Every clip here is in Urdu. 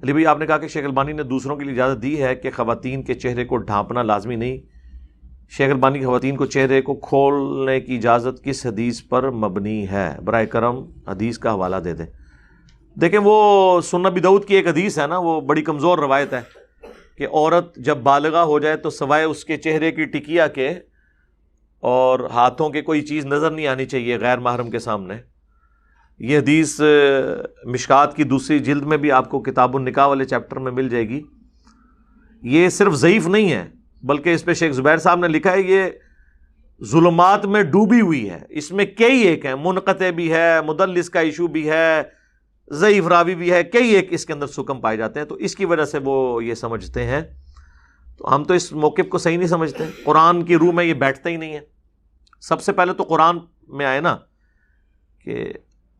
علی بھائی آپ نے کہا کہ شیخ البانی نے دوسروں کے لیے اجازت دی ہے کہ خواتین کے چہرے کو ڈھانپنا لازمی نہیں. شیخ البانی خواتین کو چہرے کو کھولنے کی اجازت کس حدیث پر مبنی ہے؟ برائے کرم حدیث کا حوالہ دے دیں. دیکھیں وہ سنن ابی داؤد کی ایک حدیث ہے نا، وہ بڑی کمزور روایت ہے کہ عورت جب بالغہ ہو جائے تو سوائے اس کے چہرے کی ٹکیا کے اور ہاتھوں کے کوئی چیز نظر نہیں آنی چاہیے غیر محرم کے سامنے. یہ حدیث مشکات کی دوسری جلد میں بھی آپ کو کتاب النکاح والے چیپٹر میں مل جائے گی. یہ صرف ضعیف نہیں ہے بلکہ اس پہ شیخ زبیر صاحب نے لکھا ہے یہ ظلمات میں ڈوبی ہوئی ہے. اس میں کئی ایک ہیں، منقطع بھی ہے، مدلس کا ایشو بھی ہے، ضعیف راوی بھی ہے، کئی ایک اس کے اندر سکم پائے جاتے ہیں. تو اس کی وجہ سے وہ یہ سمجھتے ہیں. تو ہم تو اس موقف کو صحیح نہیں سمجھتے. قرآن کی روح میں یہ بیٹھتا ہی نہیں ہے. سب سے پہلے تو قرآن میں آئے نا کہ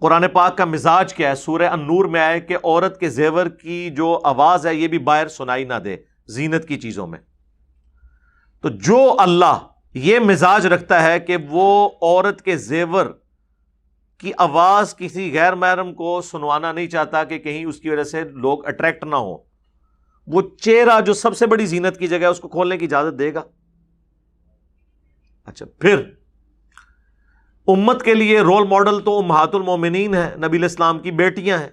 قرآن پاک کا مزاج کیا ہے. سورہ النور میں آئے کہ عورت کے زیور کی جو آواز ہے یہ بھی باہر سنائی نہ دے زینت کی چیزوں میں. تو جو اللہ یہ مزاج رکھتا ہے کہ وہ عورت کے زیور کی آواز کسی غیر محرم کو سنوانا نہیں چاہتا کہ کہیں اس کی وجہ سے لوگ اٹریکٹ نہ ہو، وہ چہرہ جو سب سے بڑی زینت کی جگہ ہے اس کو کھولنے کی اجازت دے گا؟ اچھا، پھر امت کے لیے رول ماڈل تو امہات المومنین ہیں، نبی علیہ السلام کی بیٹیاں ہیں.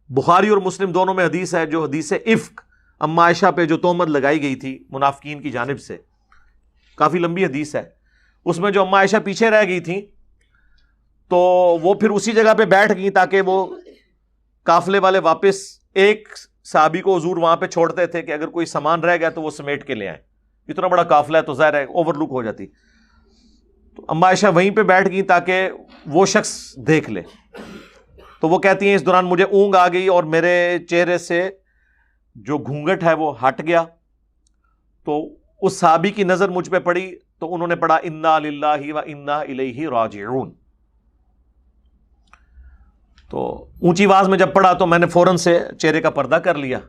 بخاری اور مسلم دونوں میں حدیث ہے، جو حدیث عفق اما عائشہ پہ جو تہمت لگائی گئی تھی منافقین کی جانب سے، کافی لمبی حدیث ہے. اس میں جو اما عائشہ پیچھے رہ گئی تھیں تو وہ پھر اسی جگہ پہ بیٹھ گئی تاکہ وہ قافلے والے واپس ایک صحابی کو حضور وہاں پہ چھوڑتے تھے کہ اگر کوئی سامان رہ گیا تو وہ سمیٹ کے لے آئیں. اتنا بڑا قافلہ ہے تو ظاہر ہے اوور لک ہو جاتی. تو اما عائشہ وہیں پہ بیٹھ گئی تاکہ وہ شخص دیکھ لے. تو وہ کہتی ہیں اس دوران مجھے اونگ آ گئی اور میرے چہرے سے جو گھونگٹ ہے وہ ہٹ گیا. تو اس صحابی کی نظر مجھ پہ پڑی تو انہوں نے پڑھا انا للہ و انا الیہ راجعون. تو اونچی آواز میں جب پڑھا تو میں نے فوراً سے چہرے کا پردہ کر لیا.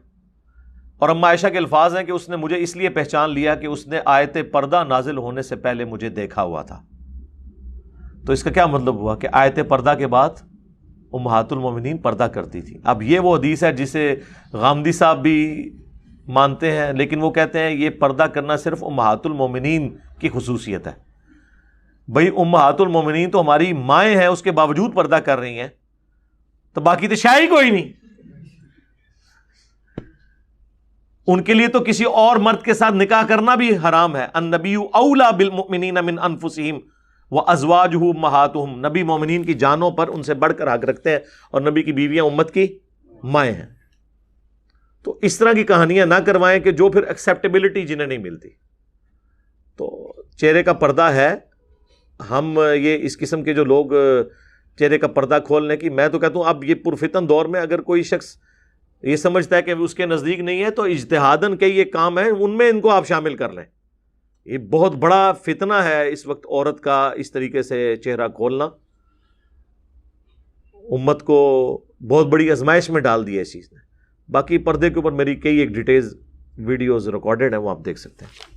اور اما عائشہ کے الفاظ ہیں کہ اس نے مجھے اس لیے پہچان لیا کہ اس نے آیت پردہ نازل ہونے سے پہلے مجھے دیکھا ہوا تھا. تو اس کا کیا مطلب ہوا کہ آیت پردہ کے بعد امہات المومنین پردہ کرتی تھی. اب یہ وہ حدیث ہے جسے غامدی صاحب بھی مانتے ہیں، لیکن وہ کہتے ہیں یہ پردہ کرنا صرف امہات المومنین کی خصوصیت ہے. بھئی امہات المومنین تو ہماری مائیں ہیں، اس کے باوجود پردہ کر رہی ہیں، تو باقی تو شاید ہی کوئی نہیں. ان کے لیے تو کسی اور مرد کے ساتھ نکاح کرنا بھی حرام ہے. النبی اولی بالمؤمنین من انفسہم وازواجہ امہاتہم. نبی مومنین کی جانوں پر ان سے بڑھ کر حق رکھتے ہیں اور نبی کی بیویاں امت کی مائیں ہیں. تو اس طرح کی کہانیاں نہ کروائیں کہ جو پھر ایکسیپٹیبلٹی جنہیں نہیں ملتی. تو چہرے کا پردہ ہے. ہم یہ اس قسم کے جو لوگ چہرے کا پردہ کھولنے کی، میں تو کہتا ہوں اب یہ پرفتن دور میں اگر کوئی شخص یہ سمجھتا ہے کہ اس کے نزدیک نہیں ہے تو اجتہاداً کے یہ کام ہے، ان میں ان کو آپ شامل کر لیں. یہ بہت بڑا فتنہ ہے اس وقت عورت کا اس طریقے سے چہرہ کھولنا. امت کو بہت بڑی آزمائش میں ڈال دیا اس چیز نے. باقی پردے کے اوپر میری کئی ایک ڈیٹیلز ویڈیوز ریکارڈڈ ہیں، وہ آپ دیکھ سکتے ہیں.